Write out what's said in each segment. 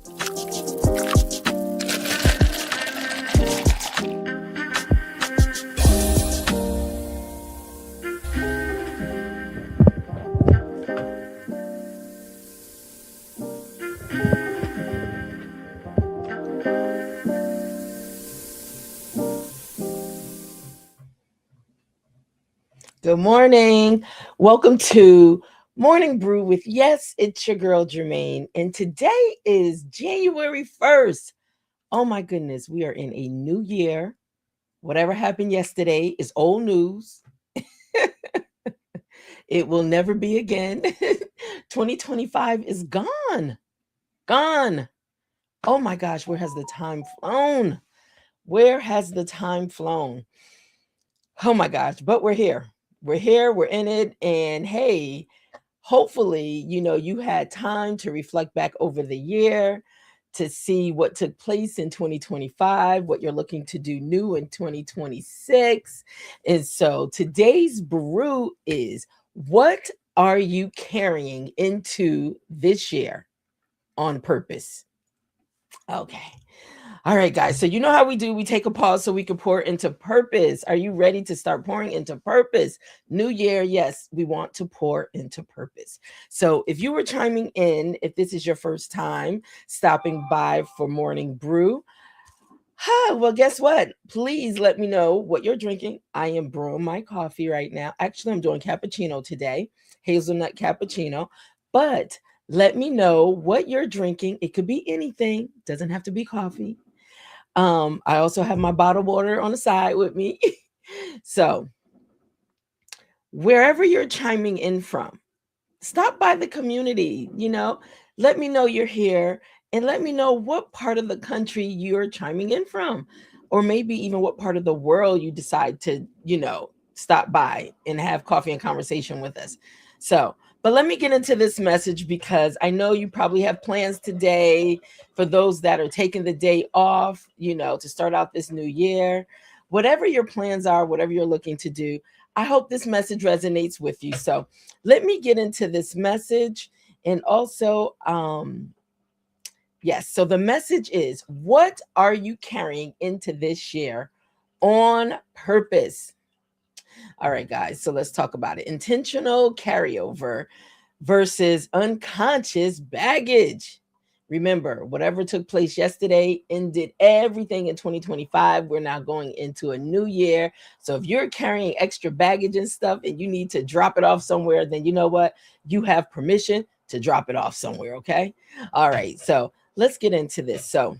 Good morning. Welcome to Morning Brew with, yes, it's your girl Germaine. And today is January 1st. Oh my goodness, we are in a new year. Whatever happened yesterday is old news. It will never be again. 2025 is gone. Gone. Oh my gosh, where has the time flown? Where has the time flown? Oh my gosh, but we're here. We're here, we're in it. And hey, hopefully, you had time to reflect back over the year, to see what took place in 2025, what you're looking to do new in 2026. And so today's brew is, what are you carrying into this year on purpose? Okay. All right, guys. So you know how we do. We take a pause so we can pour into purpose. Are you ready to start pouring into purpose? New year, yes, we want to pour into purpose. So if you were chiming in, if this is your first time stopping by for Morning Brew, well, guess what? Please let me know what you're drinking. I am brewing my coffee right now. Actually, I'm doing cappuccino today, hazelnut cappuccino. But let me know what you're drinking. It could be anything, doesn't have to be coffee. I also have my bottled water on the side with me. So, wherever you're chiming in from, stop by the community, let me know you're here and let me know what part of the country you're chiming in from, or maybe even what part of the world you decide to, stop by and have coffee and conversation with us. So, but let me get into this message because I know you probably have plans today for those that are taking the day off, to start out this new year. Whatever your plans are, whatever you're looking to do, I hope this message resonates with you. So let me get into this message. And also, yes, so the message is, what are you carrying into this year on purpose? All right, guys, so let's talk about it. Intentional carryover versus unconscious baggage. Remember, whatever took place yesterday ended everything in 2025. We're now going into a new year. So if you're carrying extra baggage and stuff and you need to drop it off somewhere, then you know what? You have permission to drop it off somewhere, okay? All right, so let's get into this. So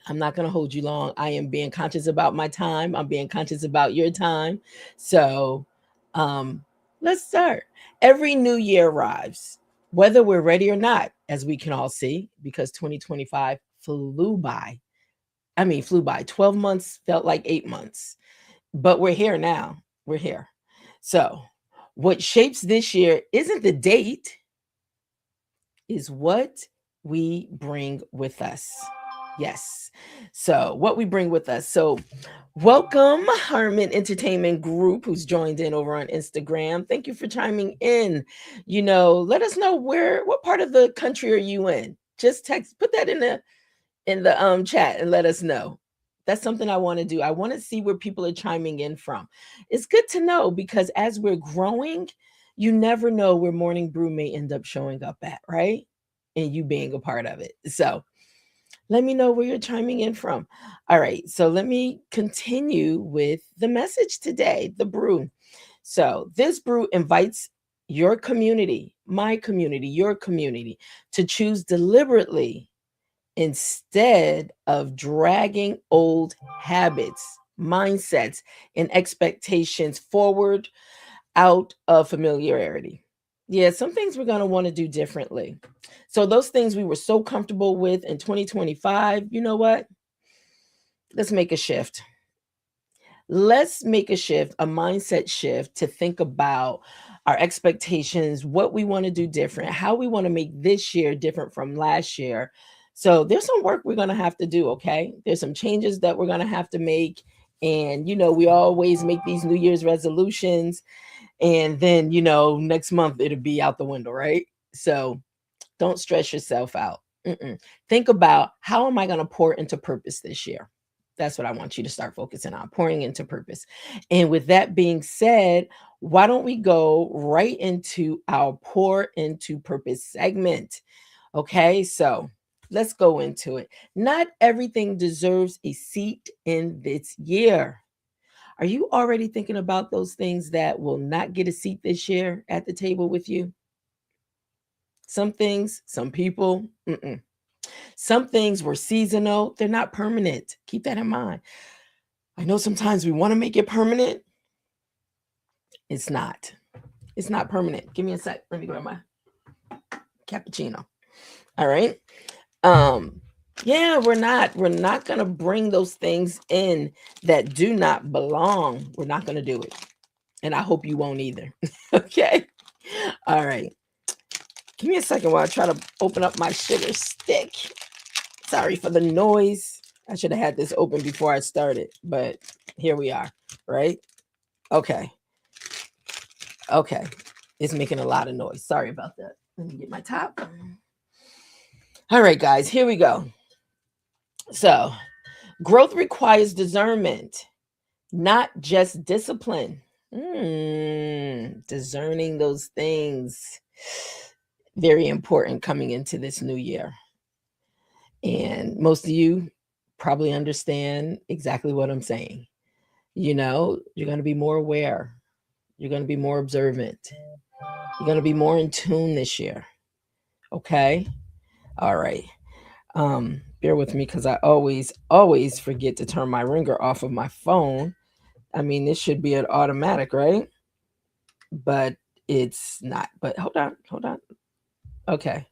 I'm not going to hold you long. I am being conscious about my time. I'm being conscious about your time. So let's start. Every new year arrives, whether we're ready or not, as we can all see, because 2025 flew by. I mean, flew by. 12 months felt like 8 months, but we're here now. We're here. So what shapes this year isn't the date, is what we bring with us. Yes. So what we bring with us. So welcome Harmon Entertainment Group, who's joined in over on Instagram. Thank you for chiming in. Let us know what part of the country are you in? Just put that in the chat and let us know. That's something I want to do. I want to see where people are chiming in from. It's good to know because as we're growing, you never know where Morning Brew may end up showing up at, right? And you being a part of it. So let me know where you're chiming in from. All right, so let me continue with the message today, the brew. So this brew invites your community, my community, your community, to choose deliberately instead of dragging old habits, mindsets, and expectations forward out of familiarity. Yeah, some things we're going to want to do differently. So those things we were so comfortable with in 2025, you know what? Let's make a shift. Let's make a shift, a mindset shift to think about our expectations, what we want to do different, how we want to make this year different from last year. So there's some work we're going to have to do, okay? There's some changes that we're going to have to make. And, we always make these New Year's resolutions. And then, next month it'll be out the window, right? So don't stress yourself out. Think about, how am I going to pour into purpose this year? That's what I want you to start focusing on, pouring into purpose. And with that being said, why don't we go right into our pour into purpose segment? Okay, so let's go into it. Not everything deserves a seat in this year. Are you already thinking about those things that will not get a seat this year at the table with you? Some things, some people, some things were seasonal, they're not permanent. Keep that in mind. I know sometimes we want to make it permanent. It's not. It's not permanent. Give me a sec. Let me grab my cappuccino. All right. Yeah, we're not going to bring those things in that do not belong. We're not going to do it. And I hope you won't either. Okay. All right. Give me a second while I try to open up my sugar stick. Sorry for the noise. I should have had this open before I started, but here we are, right? Okay. Okay. It's making a lot of noise. Sorry about that. Let me get my top. All right, guys, here we go. So, growth requires discernment, not just discipline. Discerning those things. Very important coming into this new year. And most of you probably understand exactly what I'm saying. You know, you're going to be more aware. You're going to be more observant. You're going to be more in tune this year. Okay? All right. Bear with me because I always forget to turn my ringer off of my phone. I mean, this should be an automatic, right? But it's not. But hold on. Okay.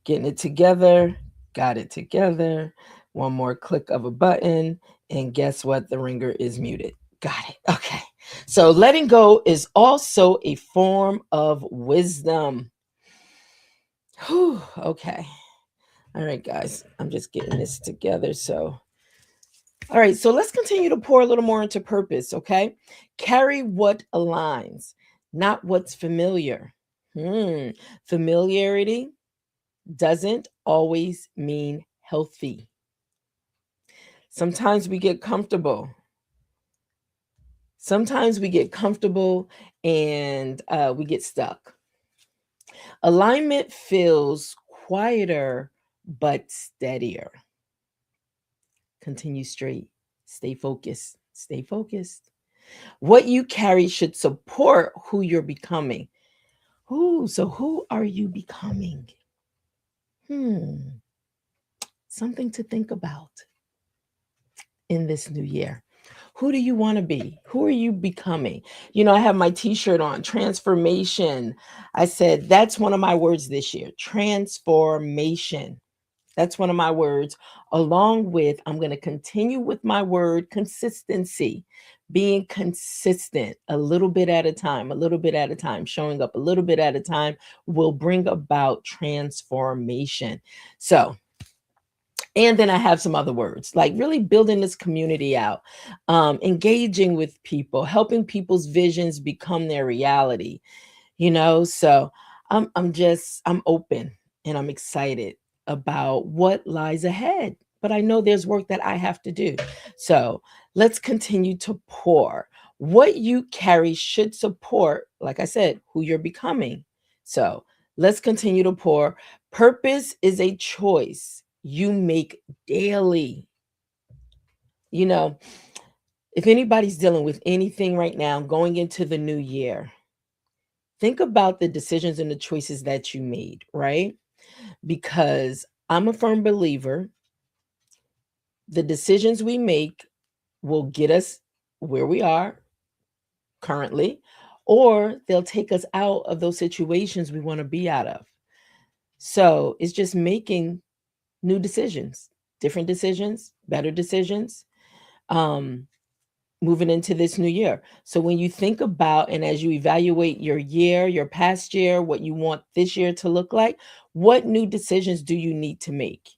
Getting it together. Got it together. One more click of a button. And guess what? The ringer is muted. Got it. Okay. So letting go is also a form of wisdom. Whew, okay. All right, guys. I'm just getting this together. So, all right. So let's continue to pour a little more into purpose. Okay. Carry what aligns, not what's familiar. Familiarity doesn't always mean healthy. Sometimes we get comfortable. And we get stuck. Alignment feels quieter but steadier. Continue straight. Stay focused. What you carry should support who you're becoming. So who are you becoming? Something to think about in this new year. Who do you want to be? Who are you becoming? You know, I have my t-shirt on, transformation. I said, that's one of my words this year, transformation. That's one of my words, along with, I'm going to continue with my word, consistency, being consistent, a little bit at a time, showing up a little bit at a time will bring about transformation. So, and then I have some other words, like really building this community out, engaging with people, helping people's visions become their reality, you know? So I'm open and I'm excited about what lies ahead, but I know there's work that I have to do. So let's continue to pour. What you carry should support, like I said, who you're becoming. So let's continue to pour. Purpose is a choice you make daily. You know, if anybody's dealing with anything right now going into the new year, think about the decisions and the choices that you made, right? Because I'm a firm believer, the decisions we make will get us where we are currently, or they'll take us out of those situations we want to be out of. So it's just making new decisions, different decisions, better decisions, moving into this new year. So when you think about, and as you evaluate your year, your past year, what you want this year to look like, what new decisions do you need to make?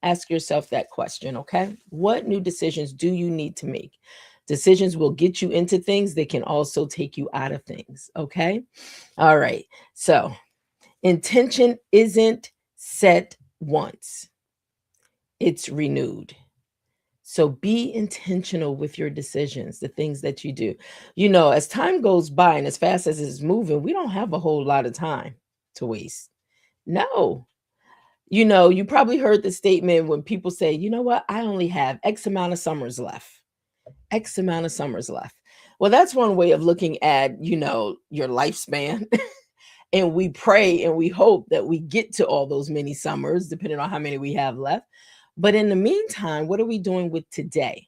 Ask yourself that question, okay? What new decisions do you need to make? Decisions will get you into things. They can also take you out of things, okay? All right. So intention isn't set once, it's renewed. So be intentional with your decisions, the things that you do. As time goes by and as fast as it's moving, we don't have a whole lot of time to waste. No. You probably heard the statement when people say, you know what, I only have X amount of summers left. X amount of summers left. Well, that's one way of looking at, your lifespan. And we pray and we hope that we get to all those many summers, depending on how many we have left. But in the meantime, what are we doing with today?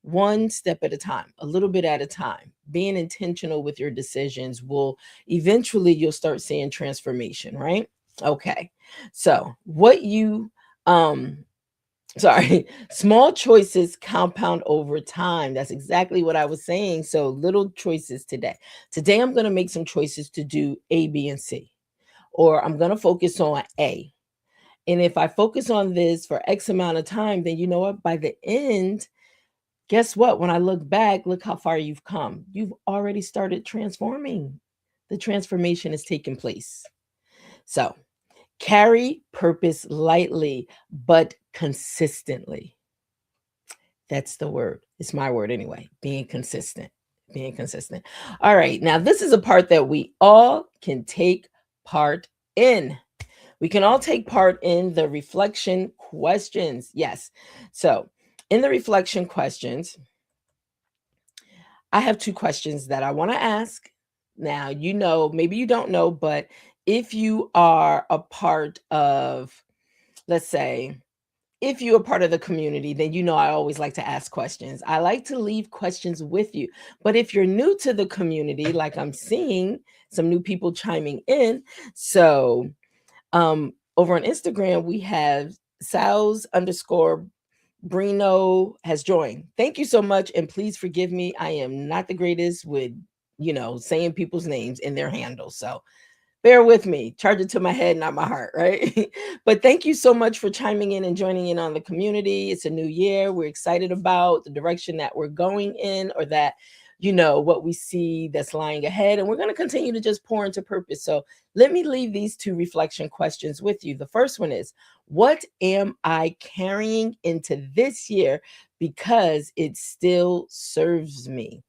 One step at a time, a little bit at a time. Being intentional with your decisions will eventually, you'll start seeing transformation, right? Okay. So small choices compound over time. That's exactly what I was saying. So little choices today. Today, I'm going to make some choices to do A, B, and C, or I'm going to focus on A. And if I focus on this for X amount of time, then you know what? By the end, guess what? When I look back, look how far you've come. You've already started transforming. The transformation is taking place. So carry purpose lightly, but consistently. That's the word. It's my word anyway. Being consistent. Being consistent. All right. Now, this is a part that we all can take part in. We can all take part in the reflection questions. Yes. So, in the reflection questions, I have 2 questions that I want to ask. Now, maybe you don't know, but if you are a part of, let's say, if you're a part of the community, then I always like to ask questions. I like to leave questions with you. But if you're new to the community, like I'm seeing some new people chiming in. So over on Instagram, we have Sals_Brino has joined. Thank you so much. And please forgive me. I am not the greatest with, saying people's names and their handles. So bear with me. Charge it to my head, not my heart, right? But thank you so much for chiming in and joining in on the community. It's a new year. We're excited about the direction that we're going in, or that, what we see that's lying ahead. And we're going to continue to just pour into purpose. So let me leave these 2 reflection questions with you. The first one is, what am I carrying into this year because it still serves me?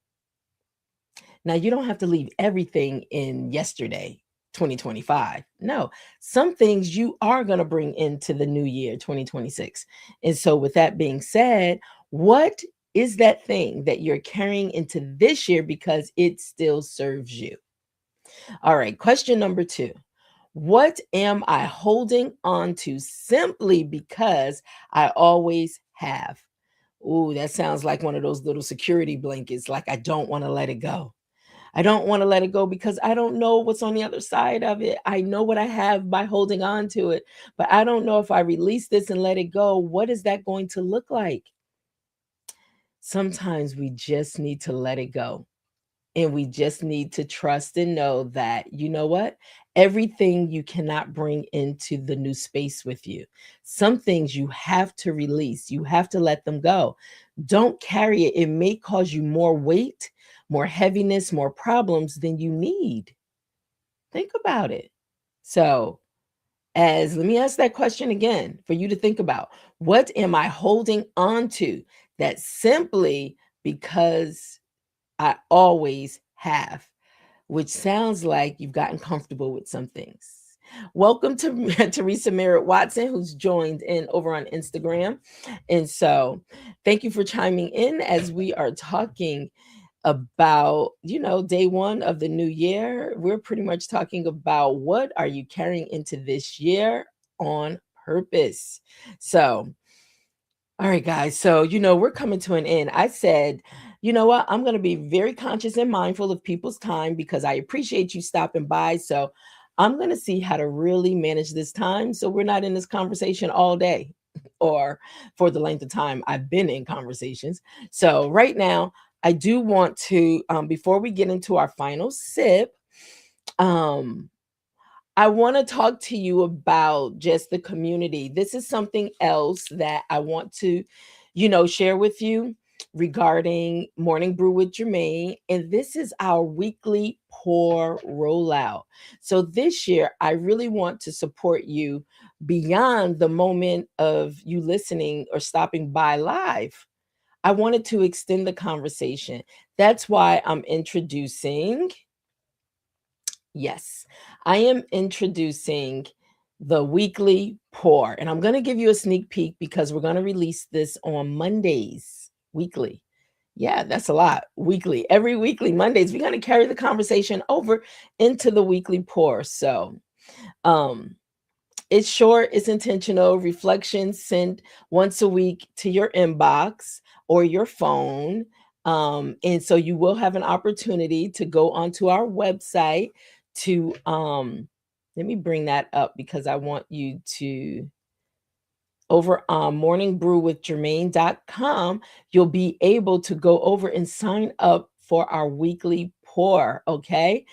Now, you don't have to leave everything in yesterday, 2025. No, some things you are going to bring into the new year, 2026. And so, with that being said, what is that thing that you're carrying into this year because it still serves you? All right, question number 2. What am I holding on to simply because I always have? Ooh, that sounds like one of those little security blankets, like I don't want to let it go. I don't want to let it go because I don't know what's on the other side of it. I know what I have by holding on to it, but I don't know if I release this and let it go, what is that going to look like? Sometimes we just need to let it go. And we just need to trust and know that, you know what? Everything you cannot bring into the new space with you. Some things you have to release. You have to let them go. Don't carry it. It may cause you more weight, more heaviness, more problems than you need. Think about it. So, let me ask that question again for you to think about. What am I holding on to that simply because I always have? Which sounds like you've gotten comfortable with some things. Welcome to Teresa Merritt Watson, who's joined in over on Instagram. And so thank you for chiming in as we are talking about, day one of the new year. We're pretty much talking about what are you carrying into this year on purpose. So, all right, guys. So, we're coming to an end. I said, you know what? I'm going to be very conscious and mindful of people's time because I appreciate you stopping by. So, I'm going to see how to really manage this time so we're not in this conversation all day or for the length of time I've been in conversations. So, right now, I do want to, before we get into our final sip, I want to talk to you about just the community. This is something else that I want to, share with you regarding Morning Brew with Germaine. And this is our weekly pour rollout. So this year, I really want to support you beyond the moment of you listening or stopping by live. I wanted to extend the conversation. That's why I'm introducing, yes, I am introducing the weekly pour. And I'm going to give you a sneak peek because we're going to release this on Mondays weekly. Yeah, that's a lot. Weekly, every weekly Mondays, we're going to carry the conversation over into the weekly pour. So, um, it's short, it's intentional. Reflections sent once a week to your inbox or your phone. And so you will have an opportunity to go onto our website to let me bring that up because I want you to over on morningbrew.with you'll be able to go over and sign up for our weekly pour, okay?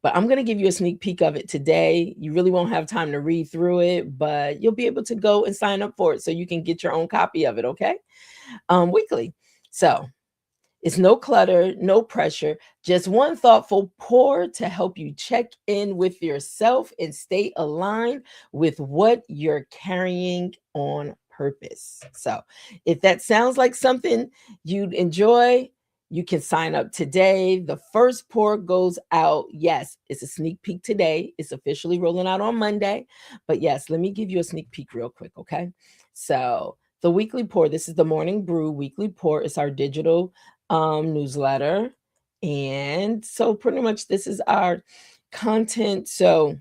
But I'm going to give you a sneak peek of it today. You really won't have time to read through it, but you'll be able to go and sign up for it so you can get your own copy of it, okay? Weekly. So, it's no clutter, no pressure, just one thoughtful pour to help you check in with yourself and stay aligned with what you're carrying on purpose. So, if that sounds like something you'd enjoy, you can sign up today. The first pour goes out. Yes, it's a sneak peek today. It's officially rolling out on Monday. But yes, let me give you a sneak peek real quick, okay? So, the weekly pour, this is the Morning Brew weekly pour. It's our digital newsletter. And so pretty much this is our content. So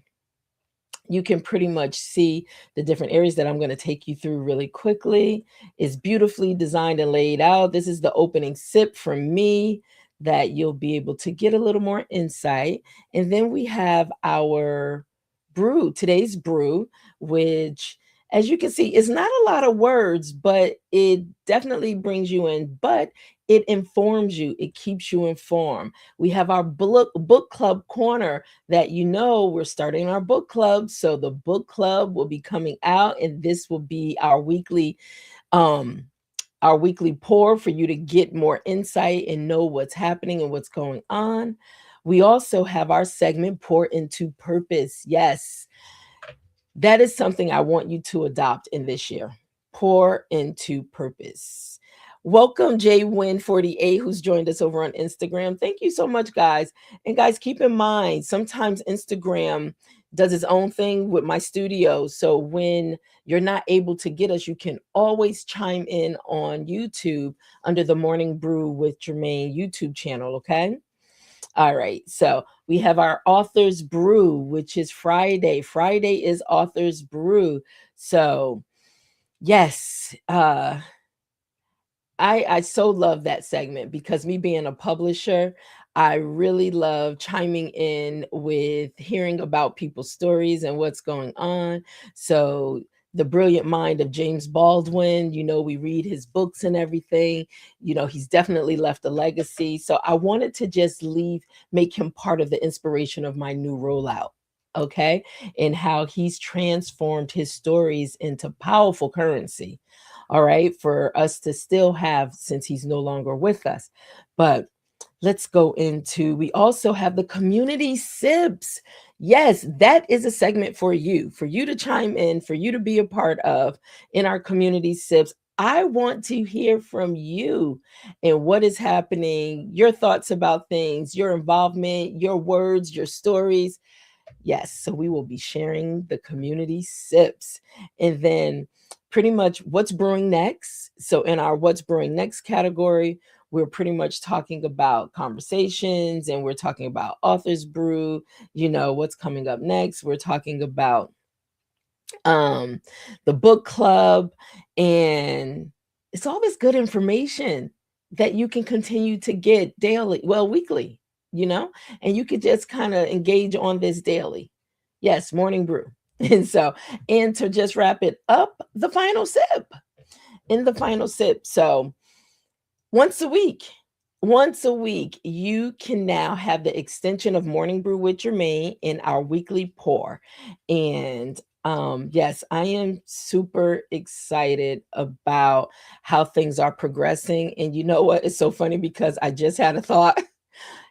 you can pretty much see the different areas that I'm going to take you through really quickly. It's beautifully designed and laid out. This is the opening sip from me that you'll be able to get a little more insight. And then we have our brew, today's brew, which as you can see, is not a lot of words, but it definitely brings you in, but it informs you, it keeps you informed. We have our book club corner that we're starting our book club. So the book club will be coming out, and this will be um our weekly pour for you to get more insight and know what's happening and what's going on. We also have our segment Pour into Purpose. Yes, that is something I want you to adopt in this year. Pour into purpose. Welcome, JWin48, who's joined us over on Instagram. Thank you so much, guys. And guys, keep in mind, sometimes Instagram does its own thing with my studio. So when you're not able to get us, you can always chime in on YouTube under the Morning Brew with Germaine YouTube channel, okay? All right. So we have our author's brew, which is Friday. Friday is author's brew. So yes, I so love that segment because me being a publisher, I really love chiming in with hearing about people's stories and what's going on. So the brilliant mind of James Baldwin, we read his books and everything. He's definitely left a legacy. So I wanted to just make him part of the inspiration of my new rollout. Okay. And how he's transformed his stories into powerful currency. All right, for us to still have since he's no longer with us. But let's go into, we also have the community sips. Yes, that is a segment for you to chime in, for you to be a part of in our community sips. I want to hear from you and what is happening, your thoughts about things, your involvement, your words, your stories. Yes, so we will be sharing the community sips. And then pretty much what's brewing next. So in our what's brewing next category, we're pretty much talking about conversations, and we're talking about author's brew, what's coming up next. We're talking about the book club, and it's always good information that you can continue to get daily, well, weekly, and you could just kind of engage on this daily. Yes, morning brew. And to just wrap it up, the final sip. So once a week, you can now have the extension of Morning Brew with Germaine in our weekly pour. And yes, I am super excited about how things are progressing. And you know what? It's so funny because I just had a thought.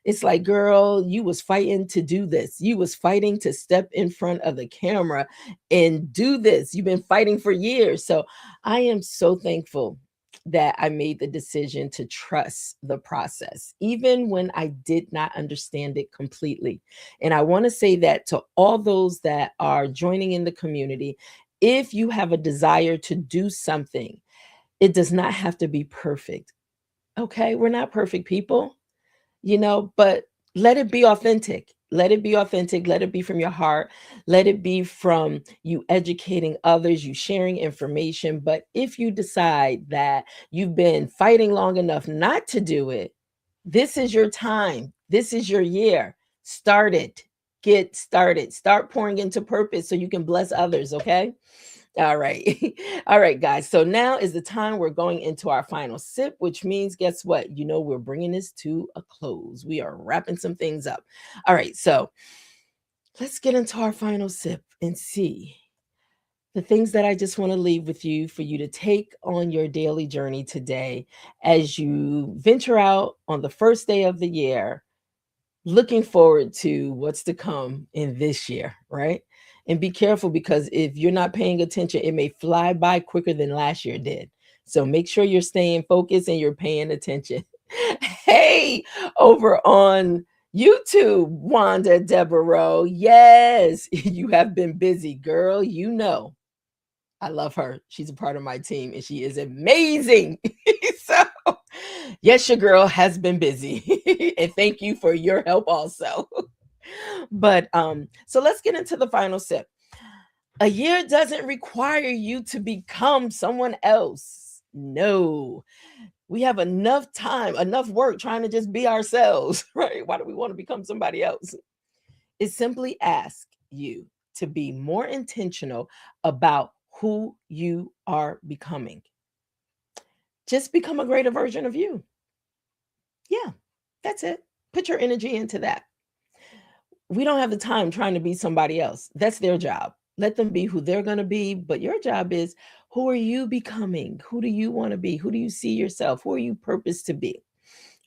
It's like, girl, you was fighting to do this. You was fighting to step in front of the camera and do this. You've been fighting for years. So I am so thankful that I made the decision to trust the process, even when I did not understand it completely. And I want to say that to all those that are joining in the community, if you have a desire to do something, it does not have to be perfect. Okay, we're not perfect people, but let it be authentic. Let it be authentic. Let it be from your heart. Let it be from you educating others, you sharing information. But if you decide that you've been fighting long enough not to do it, this is your time. This is your year. Start it. Get started. Start pouring into purpose so you can bless others. Okay. All right. All right, guys. So now is the time we're going into our final sip, which means guess what? We're bringing this to a close. We are wrapping some things up. All right. So let's get into our final sip and see the things that I just want to leave with you for you to take on your daily journey today as you venture out on the first day of the year, looking forward to what's to come in this year, right? And be careful because if you're not paying attention, it may fly by quicker than last year did. So make sure you're staying focused and you're paying attention. Hey, over on YouTube, Wanda Devereaux. Yes, you have been busy, girl. I love her. She's a part of my team and she is amazing. So, yes, your girl has been busy. And thank you for your help also. But so let's get into the final sip. A year doesn't require you to become someone else. No. We have enough time, enough work trying to just be ourselves, right? Why do we want to become somebody else? It simply asks you to be more intentional about who you are becoming. Just become a greater version of you. Yeah, that's it. Put your energy into that. We don't have the time trying to be somebody else. That's their job. Let them be who they're going to be. But your job is, who are you becoming? Who do you want to be? Who do you see yourself? Who are you purposed to be?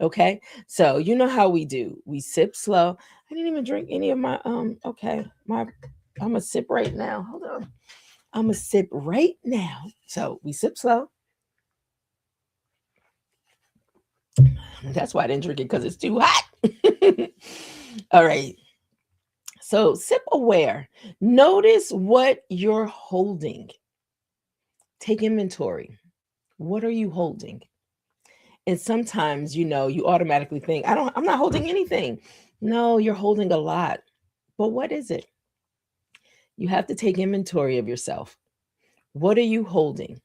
Okay. So you know how we do. We sip slow. I didn't even drink any of my okay. I'm gonna sip right now. Hold on. I'm gonna sip right now. So we sip slow. That's why I didn't drink it, because it's too hot. All right. So sip aware. Notice what you're holding. Take inventory. What are you holding? And sometimes, you automatically think, I'm not holding anything. No, you're holding a lot. But what is it? You have to take inventory of yourself. What are you holding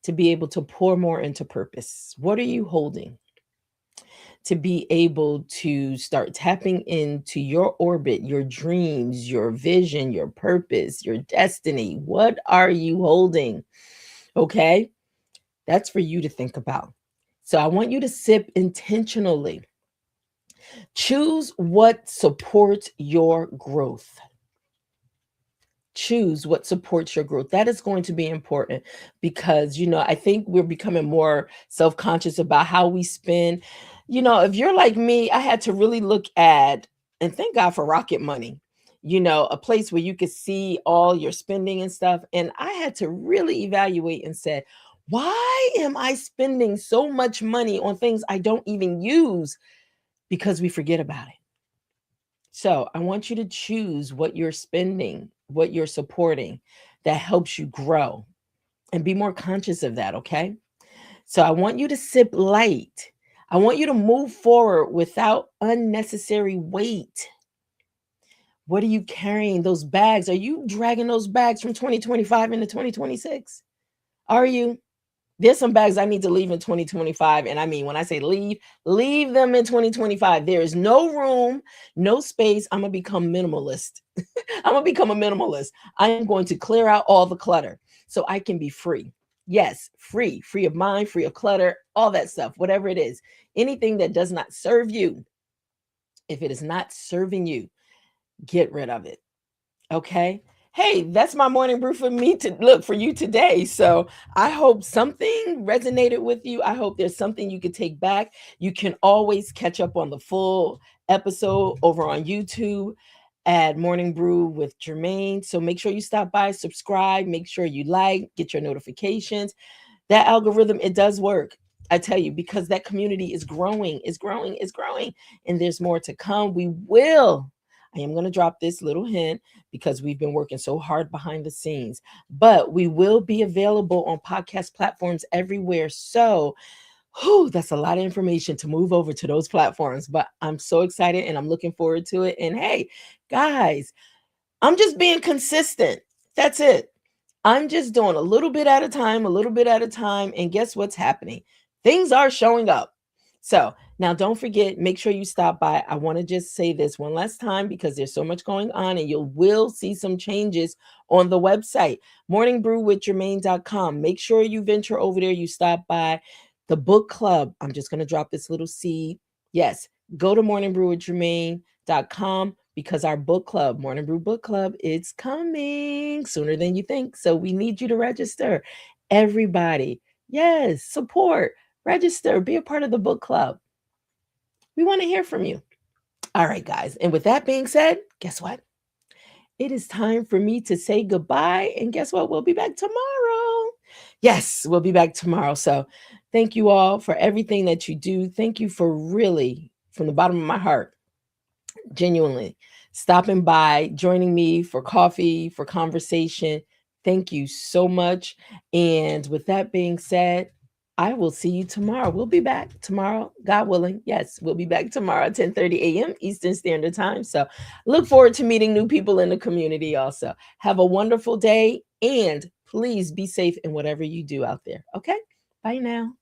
to be able to pour more into purpose? What are you holding to be able to start tapping into your orbit, your dreams, your vision, your purpose, your destiny? What are you holding? Okay. That's for you to think about. So I want you to sip intentionally. Choose what supports your growth. Choose what supports your growth. That is going to be important because, I think we're becoming more self-conscious about how we spend. If you're like me, I had to really look at, and thank God for Rocket Money, a place where you could see all your spending and stuff. And I had to really evaluate and said, why am I spending so much money on things I don't even use? Because we forget about it. So I want you to choose what you're spending, what you're supporting that helps you grow, and be more conscious of that. Okay. So I want you to sip light. I want you to move forward without unnecessary weight. What are you carrying? Those bags? Are you dragging those bags from 2025 into 2026? Are you? There's some bags I need to leave in 2025. And I mean, when I say leave them in 2025. There is no room, no space. I'm going to become minimalist. I'm going to become a minimalist. I am going to clear out all the clutter so I can be free. Yes, free of mind, free of clutter, all that stuff, whatever it is. Anything that does not serve you, if it is not serving you, get rid of it. Okay. hey, that's my morning brew for me to look for you today. So I hope something resonated with you. I hope there's something you could take back. You can always catch up on the full episode over on YouTube at Morning Brew with Germaine. So make sure you stop by, subscribe, make sure you like, get your notifications. That algorithm, it does work. I tell you, because that community is growing, and there's more to come. I am going to drop this little hint because we've been working so hard behind the scenes, but we will be available on podcast platforms everywhere. So, that's a lot of information to move over to those platforms, but I'm so excited and I'm looking forward to it. And hey, guys, I'm just being consistent. That's it. I'm just doing a little bit at a time, a little bit at a time. And guess what's happening? Things are showing up. So now don't forget, make sure you stop by. I want to just say this one last time because there's so much going on and you will see some changes on the website, morningbrewwithgermaine.com. Make sure you venture over there, you stop by the book club. I'm just going to drop this little seed. Yes, go to morningbrewwithgermaine.com because our book club, Morning Brew Book Club, it's coming sooner than you think. So we need you to register. Everybody, yes, support, register, be a part of the book club. We want to hear from you. All right, guys. And with that being said, guess what? It is time for me to say goodbye. And guess what? We'll be back tomorrow. Yes, we'll be back tomorrow. So thank you all for everything that you do. Thank you for really, from the bottom of my heart, genuinely stopping by, joining me for coffee, for conversation. Thank you so much. And with that being said, I will see you tomorrow. We'll be back tomorrow, God willing. Yes, we'll be back tomorrow at 10:30 a.m. Eastern Standard Time. So look forward to meeting new people in the community also. Have a wonderful day and please be safe in whatever you do out there. Okay? Bye now.